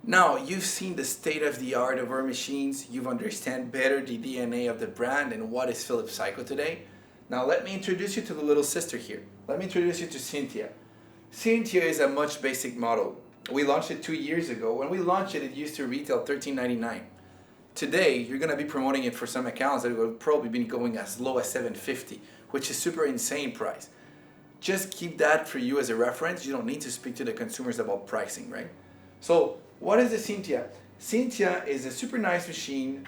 Now, you've seen the state of the art of our machines, you've understand better the DNA of the brand and what is Philips Psycho today. Now let me introduce you to the little sister here. Let me introduce you to Syntia. Syntia is a much basic model. We launched it 2 years ago. When we launched it, it used to retail $13.99. Today, you're going to be promoting it for some accounts that will probably be going as low as $7.50, which is super insane price. Just keep that for you as a reference. You don't need to speak to the consumers about pricing, right? So, what is the Syntia? Syntia is a super nice machine,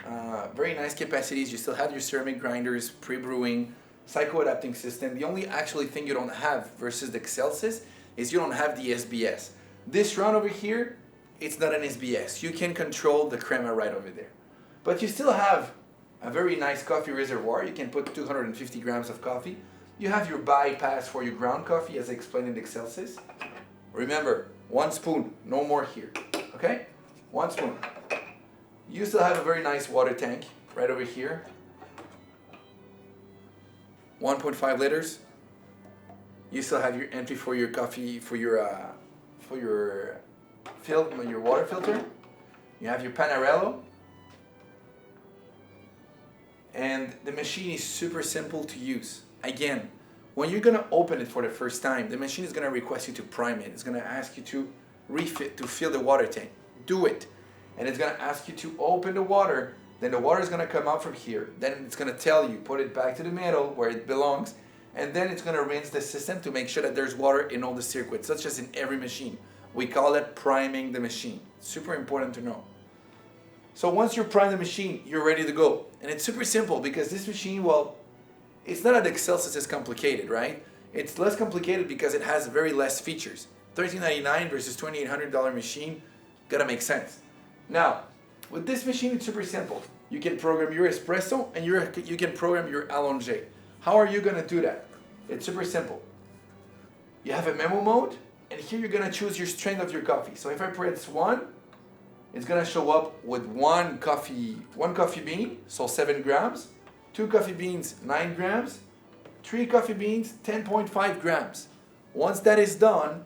very nice capacities. You still have your ceramic grinders, pre-brewing, psycho-adapting system. The only actually thing you don't have versus the Excelsis is you don't have the SBS. This round over here, it's not an SBS. You can control the crema right over there. But you still have a very nice coffee reservoir. You can put 250 grams of coffee. You have your bypass for your ground coffee as I explained in the Excelsis. Remember, 1 spoon, no more here. Okay? 1 spoon. You still have a very nice water tank right over here. 1.5 liters. You still have your entry for your coffee, for your water filter. You have your Panarello. And the machine is super simple to use. Again, when you're gonna open it for the first time, the machine is gonna request you to prime it. It's gonna ask you to fill the water tank. Do it. And it's gonna ask you to open the water. Then the water is gonna come out from here. Then it's gonna tell you, put it back to the middle where it belongs. And then it's gonna rinse the system to make sure that there's water in all the circuits, such as in every machine. We call it priming the machine. Super important to know. So once you prime the machine, you're ready to go. And it's super simple because this machine, well, it's not that Excelsis is complicated, right? It's less complicated because it has very less features. $13.99 versus $2,800 machine, gotta make sense. Now, with this machine, it's super simple. You can program your espresso and you can program your allongé. How are you gonna do that? It's super simple. You have a memo mode, and here you're gonna choose your strength of your coffee. So if I press 1, it's gonna show up with one coffee bean, so 7 grams, 2 coffee beans, 9 grams, 3 coffee beans, 10.5 grams. Once that is done,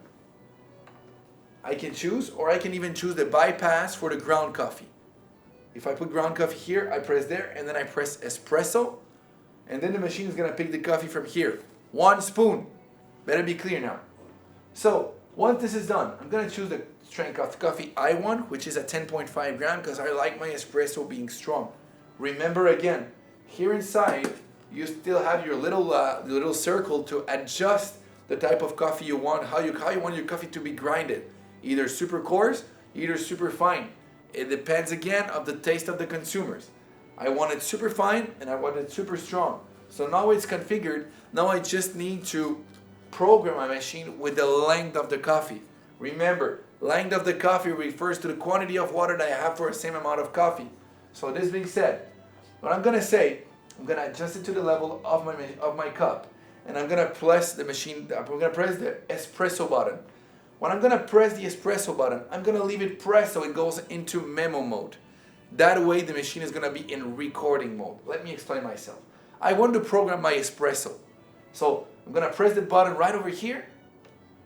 I can choose, or I can even choose the bypass for the ground coffee. If I put ground coffee here, I press there, and then I press espresso, and then the machine is gonna pick the coffee from here. 1 spoon. Better be clear now. So, once this is done, I'm gonna choose the strength of coffee I want, which is at 10.5 grams, because I like my espresso being strong. Remember again, here inside, you still have your little circle to adjust the type of coffee you want, how you want your coffee to be grinded. Either super coarse, either super fine. It depends again of the taste of the consumers. I want it super fine and I want it super strong. So now it's configured. Now I just need to program my machine with the length of the coffee. Remember, length of the coffee refers to the quantity of water that I have for the same amount of coffee. So this being said, what I'm gonna say, I'm gonna adjust it to the level of my cup, and I'm gonna press the machine. I'm gonna press the espresso button. When I'm gonna press the espresso button, I'm gonna leave it pressed so it goes into memo mode. That way, the machine is gonna be in recording mode. Let me explain myself. I want to program my espresso, so I'm gonna press the button right over here,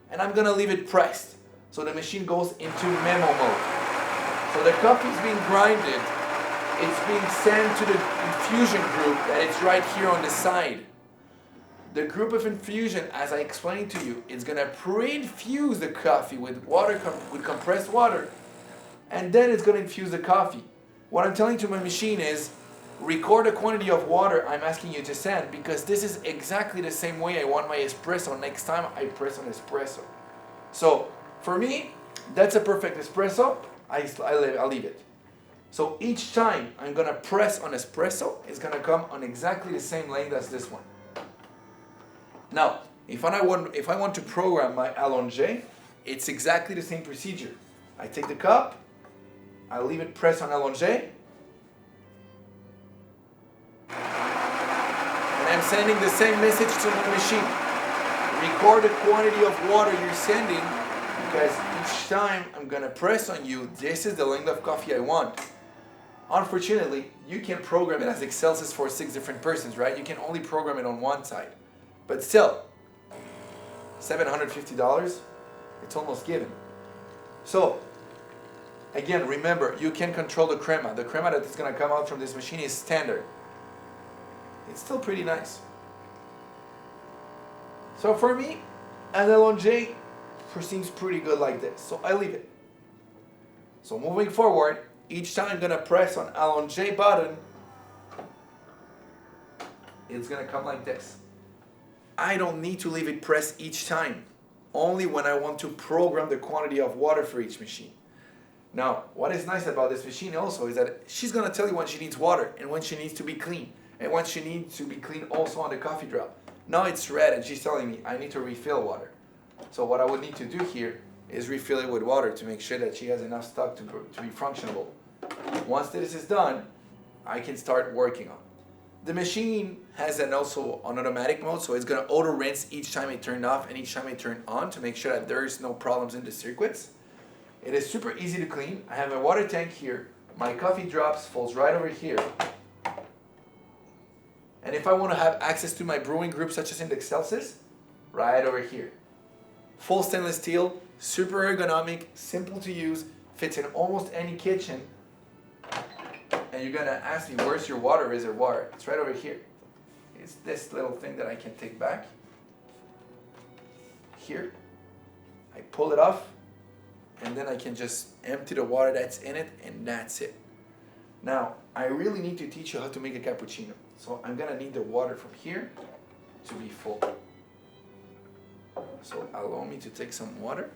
and I'm gonna leave it pressed. So the machine goes into memo mode. So the coffee is being grinded. It's being sent to the infusion group that it's right here on the side. The group of infusion, as I explained to you, is gonna pre-infuse the coffee with water, with compressed water, and then it's gonna infuse the coffee. What I'm telling to my machine is, record the quantity of water I'm asking you to send, because this is exactly the same way I want my espresso next time I press on espresso. So, for me, that's a perfect espresso. I'll leave it. So each time I'm gonna press on espresso, it's gonna come on exactly the same length as this one. Now, if I want to program my allongé, it's exactly the same procedure. I take the cup, I leave it pressed on allongé, and I'm sending the same message to the machine. Record the quantity of water you're sending, because each time I'm gonna press on you, this is the length of coffee I want. Unfortunately, you can program it as Excelsis for 6 different persons, right? You can only program it on one side. But still, $750, it's almost given. So, Again, remember, you can control the crema. The crema that is going to come out from this machine is standard. It's still pretty nice. So for me, an allongé seems pretty good like this. So I leave it. So moving forward, each time I'm going to press on allongé button, it's going to come like this. I don't need to leave it pressed each time. Only when I want to program the quantity of water for each machine. Now, what is nice about this machine also is that she's going to tell you when she needs water and when she needs to be clean. And when she needs to be clean also on the coffee drop. Now it's red and she's telling me I need to refill water. So what I would need to do here is refill it with water to make sure that she has enough stock to be functionable. Once this is done, I can start working on it. The machine has also an automatic mode, so it's going to auto rinse each time it turned off and each time it turned on to make sure that there's no problems in the circuits. It is super easy to clean. I have a water tank here. My coffee drops falls right over here. And if I want to have access to my brewing group such as Index Celsius, right over here. Full stainless steel, super ergonomic, simple to use, fits in almost any kitchen. And you're gonna ask me, where's your water reservoir? It's right over here. It's this little thing that I can take back. Here. I pull it off, and then I can just empty the water that's in it, and that's it. Now, I really need to teach you how to make a cappuccino. So I'm gonna need the water from here to be full. So allow me to take some water.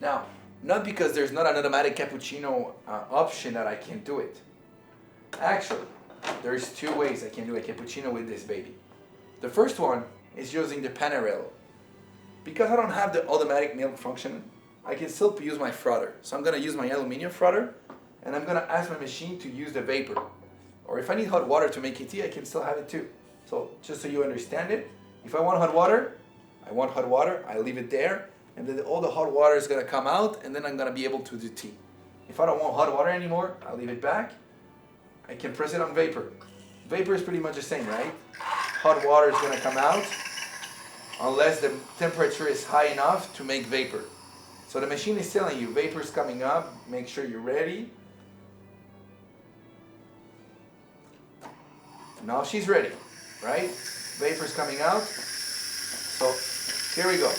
Now, not because there's not an automatic cappuccino option that I can do it. Actually, there's two ways I can do a cappuccino with this baby. The first one is using the Panarello. Because I don't have the automatic milk function, I can still use my frother. So I'm going to use my aluminum frother, and I'm going to ask my machine to use the vapor. Or if I need hot water to make a tea, I can still have it too. So just so you understand it, if I want hot water, I leave it there, and then all the hot water is going to come out, and then I'm going to be able to do tea. If I don't want hot water anymore, I'll leave it back. I can press it on vapor. Vapor is pretty much the same, right? Hot water is going to come out unless the temperature is high enough to make vapor. So the machine is telling you vapor is coming up, make sure you're ready. Now she's ready, right? Vapor is coming out. So here we go.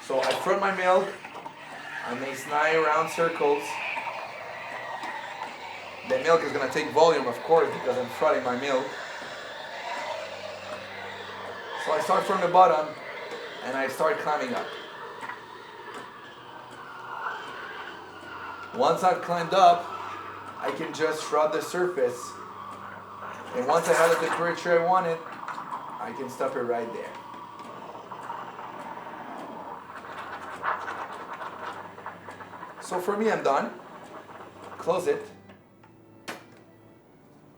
So I froth my milk. I make 9 round circles. The milk is going to take volume, of course, because I'm frothing my milk. So I start from the bottom and I start climbing up. Once I've climbed up, I can just froth the surface. And once I have the temperature I want it, I can stop it right there. So for me, I'm done. Close it.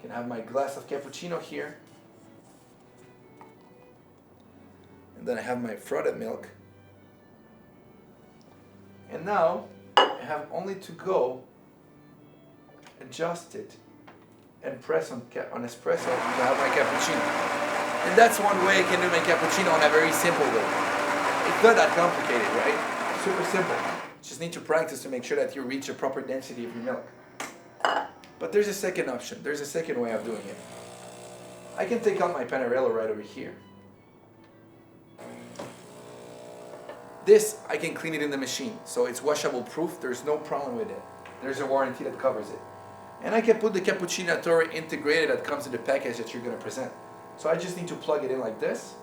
Can have my glass of cappuccino here. And then I have my frothed milk. And now I have only to go adjust it and press on espresso to have my cappuccino. And that's one way I can do my cappuccino in a very simple way. It's not that complicated, right? Super simple. Just need to practice to make sure that you reach a proper density of your milk. But there's a second option. There's a second way of doing it. I can take out my Panarello right over here. This, I can clean it in the machine. So it's washable proof. There's no problem with it. There's a warranty that covers it. And I can put the cappuccinatore integrated that comes in the package that you're going to present. So I just need to plug it in like this.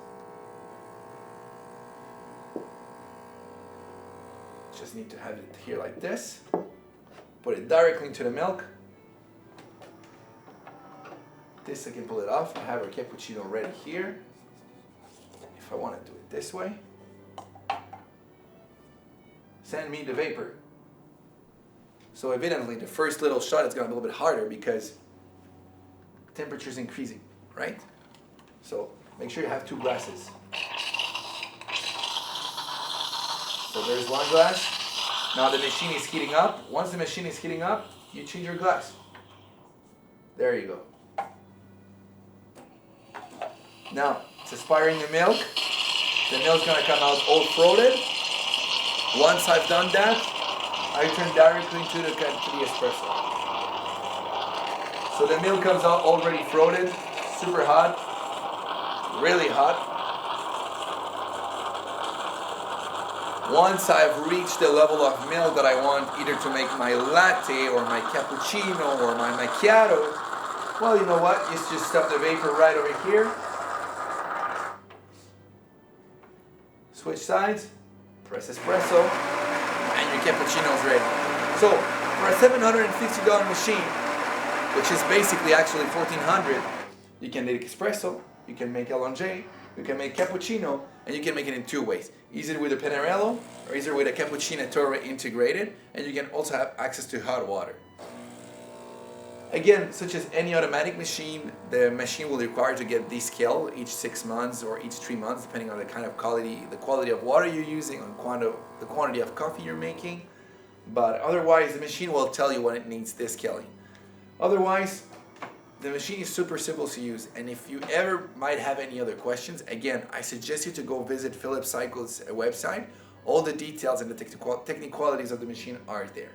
Just need to have it here like this. Put it directly into the milk. This I can pull it off. I have our cappuccino ready here. If I want to do it this way. Send me the vapor. So evidently the first little shot is going to be a little bit harder because temperature is increasing, right? So make sure you have 2 glasses. So there's 1 glass. Now the machine is heating up. Once the machine is heating up, you change your glass. There you go. Now, it's aspiring the milk. The milk's gonna come out all throated. Once I've done that, I turn directly to the espresso. So the milk comes out already throated, super hot, really hot. Once I've reached the level of milk that I want either to make my latte or my cappuccino or my macchiato, well, you know what? You just stuff the vapor right over here. Switch sides, press espresso, and your cappuccino is ready. So for a $750 machine, which is basically actually $1,400, you can make espresso, you can make allongé, you can make cappuccino, and you can make it in two ways. Either with a Pennarello or either with a cappuccino torre integrated, and you can also have access to hot water. Again, such as any automatic machine, the machine will require to get descale each 6 months or each 3 months, depending on the kind of quality, the quality of water you're using, on the quantity of coffee you're making. But otherwise, the machine will tell you when it needs descaling. Otherwise, the machine is super simple to use, and if you ever might have any other questions, again, I suggest you to go visit Philips Cycle's website. All the details and the technicalities of the machine are there.